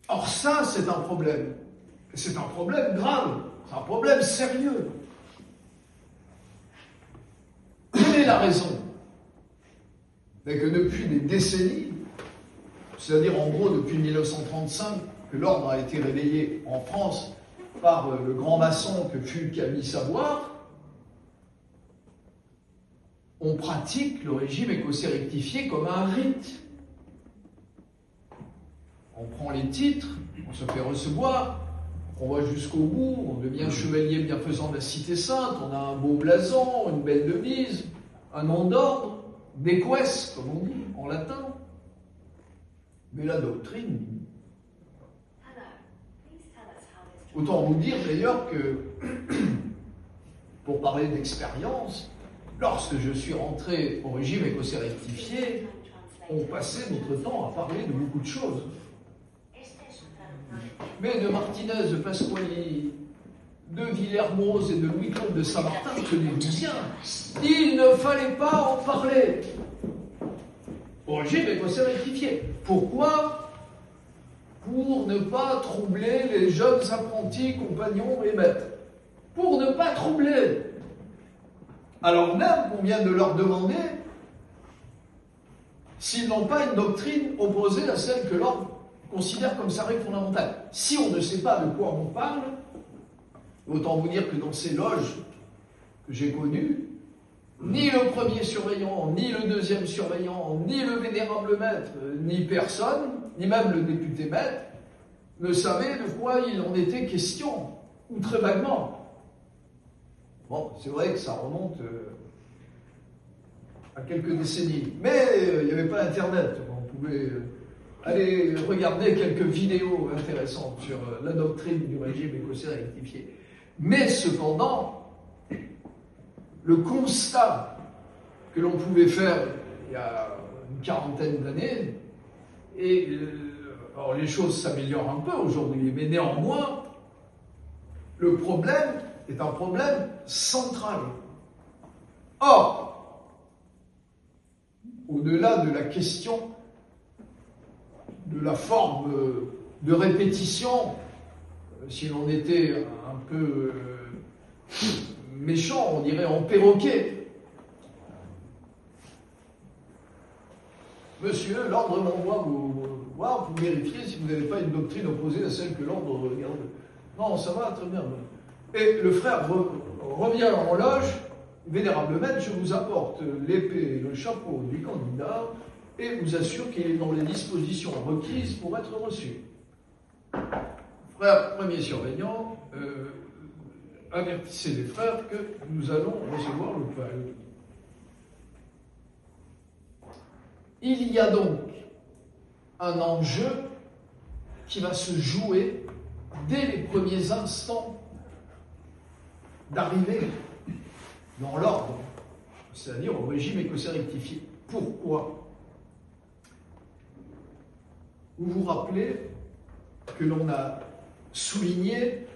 Or ça, c'est un problème. C'est un problème grave, c'est un problème sérieux. Quelle est la raison? C'est que depuis des décennies, c'est-à-dire en gros depuis 1935, que l'ordre a été réveillé en France par le grand maçon que fut Camille Savoir, on pratique le régime écossais rectifié comme un rite. On prend les titres, on se fait recevoir, on va jusqu'au bout, on devient chevalier bienfaisant de la Cité Sainte, on a un beau blason, une belle devise, un nom d'ordre, des quests, comme on dit, en latin. Mais la doctrine... Autant vous dire d'ailleurs que, pour parler d'expérience, lorsque je suis rentré au régime écossais rectifié, on passait notre temps à parler de beaucoup de choses. Mais de Martinez, de Pasquali, de Villermoz et de Louis-Claude de Saint-Martin, tenez-vous bien, il ne fallait pas en parler au régime écossais rectifié. Pourquoi? Pour ne pas troubler les jeunes apprentis, compagnons et maîtres. Pour ne pas troubler. Alors même qu'on vient de leur demander s'ils n'ont pas une doctrine opposée à celle que l'ordre considère comme sa règle fondamentale. Si on ne sait pas de quoi on parle, autant vous dire que dans ces loges que j'ai connues, ni le premier surveillant, ni le deuxième surveillant, ni le vénérable maître, ni personne, ni même le député maître, ne savait de quoi il en était question, ou très vaguement. Bon, c'est vrai que ça remonte à quelques décennies, mais il n'y avait pas Internet, on pouvait aller regarder quelques vidéos intéressantes sur la doctrine du régime écossais rectifié. Mais cependant, le constat que l'on pouvait faire il y a une quarantaine d'années, et alors les choses s'améliorent un peu aujourd'hui, mais néanmoins, le problème est un problème central. Or, au-delà de la question de la forme de répétition, si l'on était un peu méchant, on dirait en perroquet. Monsieur, l'ordre m'envoie vous voir pour vérifier si vous n'avez pas une doctrine opposée à celle que l'ordre regarde. Non, ça va, très bien. Et le frère revient en loge. Vénérable maître, je vous apporte l'épée et le chapeau du candidat et vous assure qu'il est dans les dispositions requises pour être reçu. Frère premier surveillant, avertissez les frères que nous allons recevoir le pal. Il y a donc un enjeu qui va se jouer dès les premiers instants d'arrivée dans l'ordre, c'est-à-dire au régime écossais rectifié. Pourquoi? Vous vous rappelez que l'on a souligné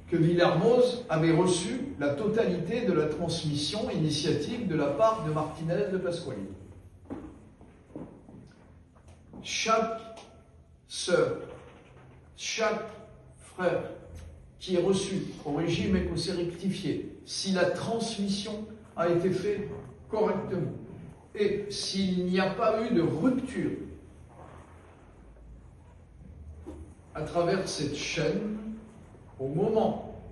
que Villermoz avait reçu la totalité de la transmission initiatique de la part de Martinez de Pasquali. Chaque sœur, chaque frère qui est reçu au régime écossais rectifié, si la transmission a été faite correctement et s'il n'y a pas eu de rupture à travers cette chaîne, au moment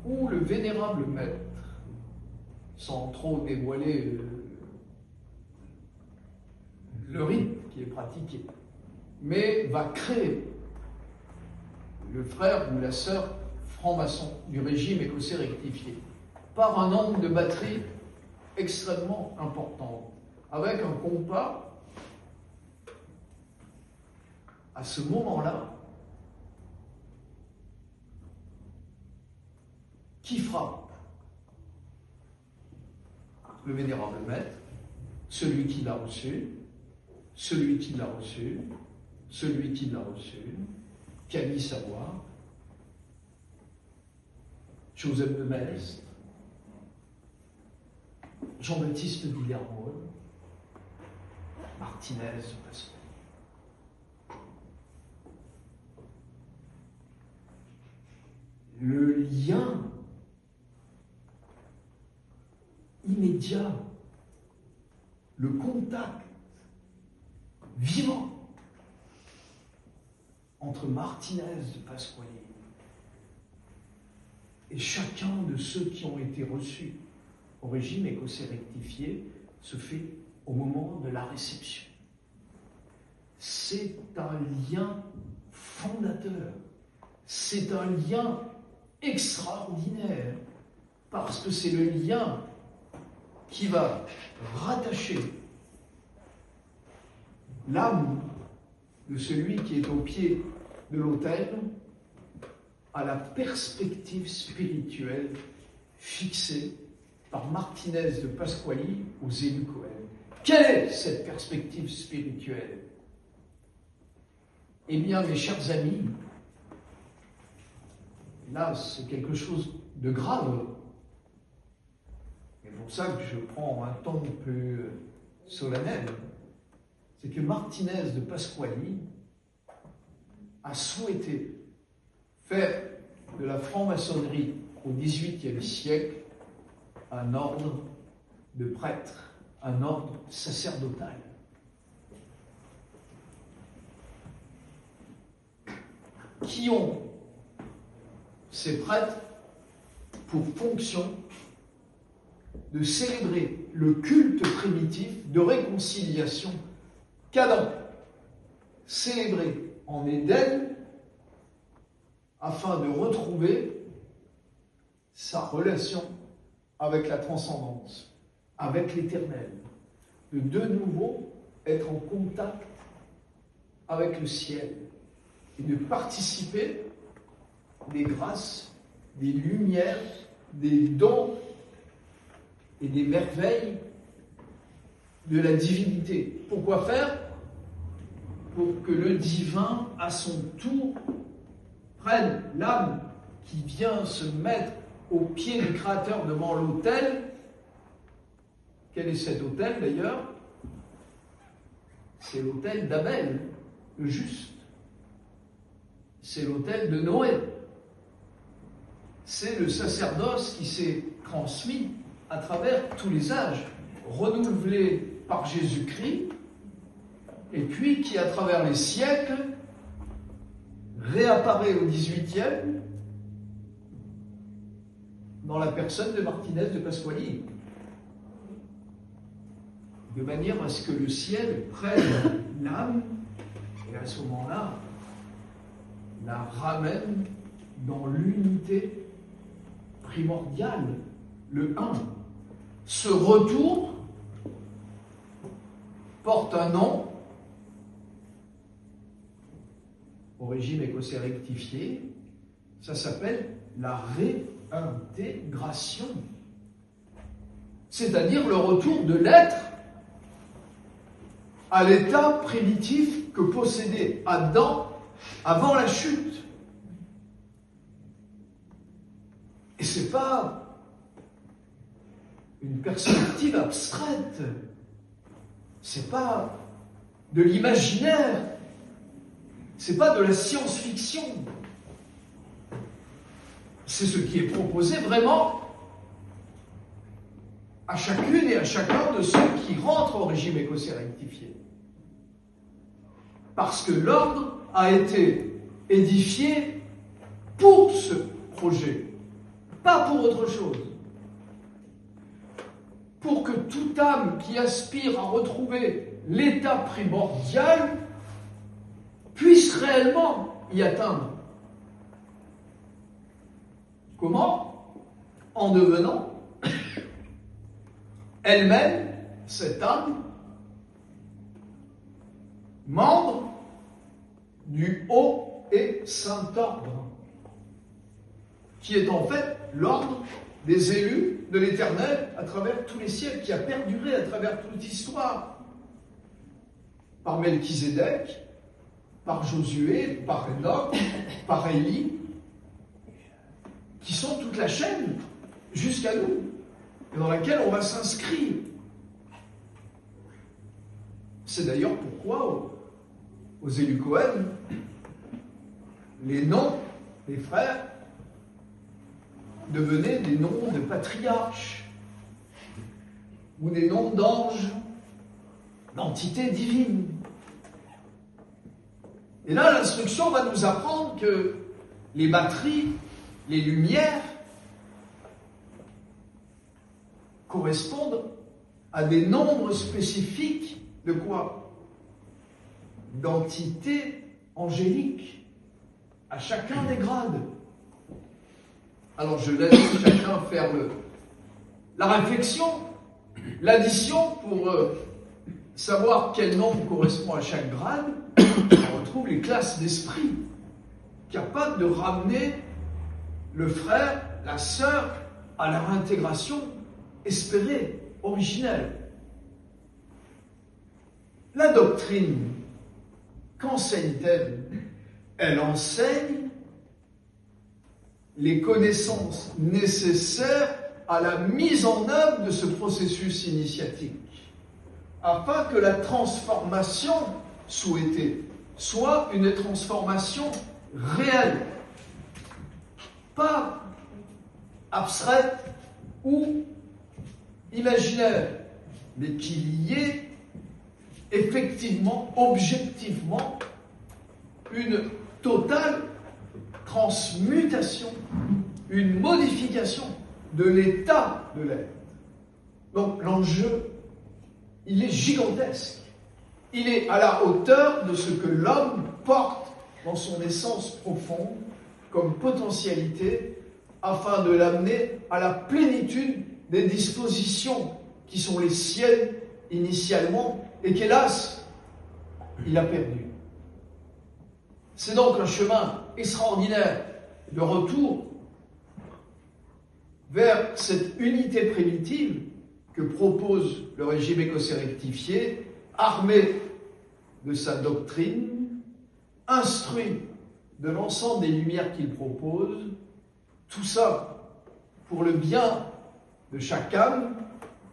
où le vénérable maître, sans trop dévoiler le rite qui est pratiqué, mais va créer le frère ou la sœur franc-maçon du régime écossais rectifié par un nombre de batteries extrêmement important, avec un compas à ce moment-là qui frappe le vénérable maître, celui qui l'a reçu, celui qui l'a reçu, celui qui l'a reçu, Camille Savoie, Joseph de Maistre, Jean-Baptiste Villermoz, Martinez de Pasquali. Le lien immédiat, le contact vivant entre Martinez de Pasquali et chacun de ceux qui ont été reçus au régime écossais rectifié se fait au moment de la réception. C'est un lien fondateur, c'est un lien extraordinaire, parce que c'est le lien qui va rattacher l'âme de celui qui est au pied de l'autel à la perspective spirituelle fixée par Martinez de Pasquali aux élus Cohen. Quelle est cette perspective spirituelle? Eh bien, mes chers amis, là, c'est quelque chose de grave. C'est pour ça que je prends un ton un peu solennel. C'est que Martinez de Pasquali a souhaité faire de la franc-maçonnerie au XVIIIe siècle un ordre de prêtres, un ordre sacerdotal. Qui ont ces prêtres pour fonction de célébrer le culte primitif de réconciliation qu'Adam célébrait en Éden afin de retrouver sa relation avec la transcendance, avec l'Éternel, de nouveau être en contact avec le ciel et de participer des grâces, des lumières, des dons et des merveilles de la divinité. Pourquoi faire? Pour que le divin, à son tour, prenne l'âme qui vient se mettre au pied du Créateur devant l'autel. Quel est cet autel d'ailleurs? C'est l'autel d'Abel, le juste. C'est l'autel de Noé. C'est le sacerdoce qui s'est transmis à travers tous les âges, renouvelé par Jésus-Christ, et puis qui, à travers les siècles, réapparaît au XVIIIe dans la personne de Martinez de Pasquali, de manière à ce que le ciel prenne l'âme et à ce moment-là la ramène dans l'unité primordiale, le un. Ce retour porte un nom au régime écossais rectifié, ça s'appelle la réintégration, c'est-à-dire le retour de l'être à l'état primitif que possédait Adam avant la chute. Et ce n'est pas une perspective abstraite, ce n'est pas de l'imaginaire, ce n'est pas de la science-fiction. C'est ce qui est proposé vraiment à chacune et à chacun de ceux qui rentrent au régime écossais rectifié. Parce que l'ordre a été édifié pour ce projet, pas pour autre chose. Pour que toute âme qui aspire à retrouver l'état primordial puisse réellement y atteindre. Comment? En devenant elle-même, cette âme, membre du haut et saint ordre, qui est en fait l'ordre des élus de l'Éternel à travers tous les siècles, qui a perduré à travers toute l'histoire, par Melchizedek, par Josué, par Enoch, par Élie, qui sont toute la chaîne jusqu'à nous, et dans laquelle on va s'inscrire. C'est d'ailleurs pourquoi, aux élus Cohen, les noms des frères devenaient des noms de patriarches, ou des noms d'anges, d'entités divines. Et là, l'instruction va nous apprendre que les batteries, les lumières, correspondent à des nombres spécifiques de quoi? D'entités angéliques, à chacun des grades. Alors je laisse chacun faire la réflexion, l'addition pour savoir quel nombre correspond à chaque grade. On retrouve les classes d'esprit, capables de ramener le frère, la sœur, à leur intégration espérée, originelle. La doctrine, qu'enseigne-t-elle? Elle enseigne les connaissances nécessaires à la mise en œuvre de ce processus initiatique, afin que la transformation souhaitée soit une transformation réelle, pas abstraite ou imaginaire, mais qu'il y ait effectivement, objectivement, une totale transmutation, une modification de l'état de l'être. Donc l'enjeu, il est gigantesque. Il est à la hauteur de ce que l'homme porte dans son essence profonde comme potentialité afin de l'amener à la plénitude des dispositions qui sont les siennes initialement et qu'hélas, il a perdu. C'est donc un chemin extraordinaire de retour vers cette unité primitive que propose le régime écossais rectifié, armé de sa doctrine, instruit de l'ensemble des lumières qu'il propose, tout ça pour le bien de chaque âme,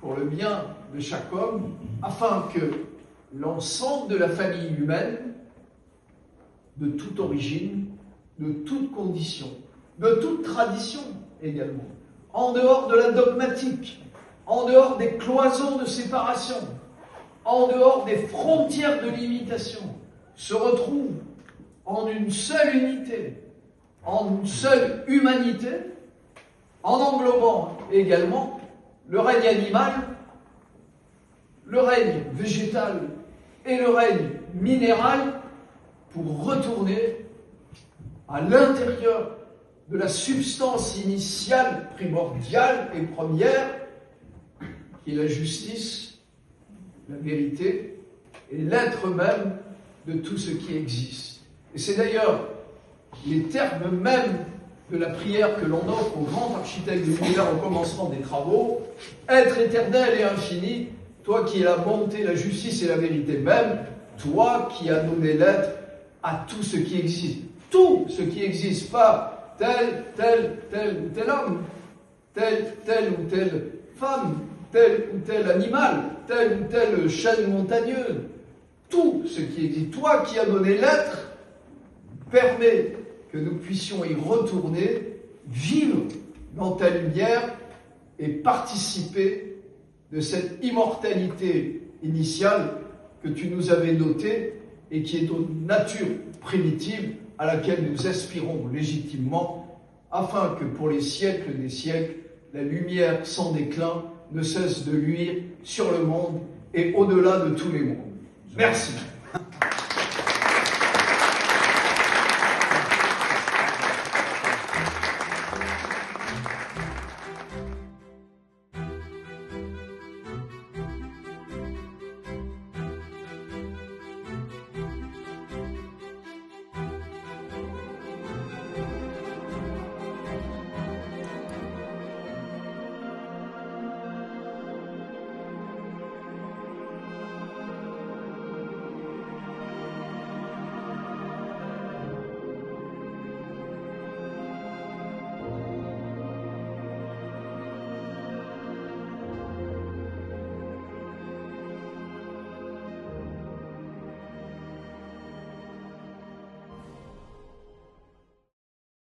pour le bien de chaque homme, afin que l'ensemble de la famille humaine, de toute origine, de toute condition, de toute tradition également, en dehors de la dogmatique, en dehors des cloisons de séparation, en dehors des frontières de limitation, se retrouve en une seule unité, en une seule humanité, en englobant également le règne animal, le règne végétal et le règne minéral, pour retourner à l'intérieur de la substance initiale, primordiale et première, qui est la justice, la vérité et l'être même de tout ce qui existe. Et c'est d'ailleurs les termes mêmes de la prière que l'on offre au grand architecte de l'univers au commencement des travaux: être éternel et infini, toi qui es la bonté, la justice et la vérité même, toi qui as nommé l'être à tout ce qui existe. Tout ce qui existe, pas tel ou tel homme, telle ou telle femme, tel ou tel animal, telle ou telle chaîne montagneuse. Tout ce qui existe. Toi qui as donné l'être, permet que nous puissions y retourner, vivre dans ta lumière et participer de cette immortalité initiale que tu nous avais notée et qui est une nature primitive à laquelle nous aspirons légitimement, afin que pour les siècles des siècles, la lumière sans déclin ne cesse de luire sur le monde et au-delà de tous les mondes. Merci.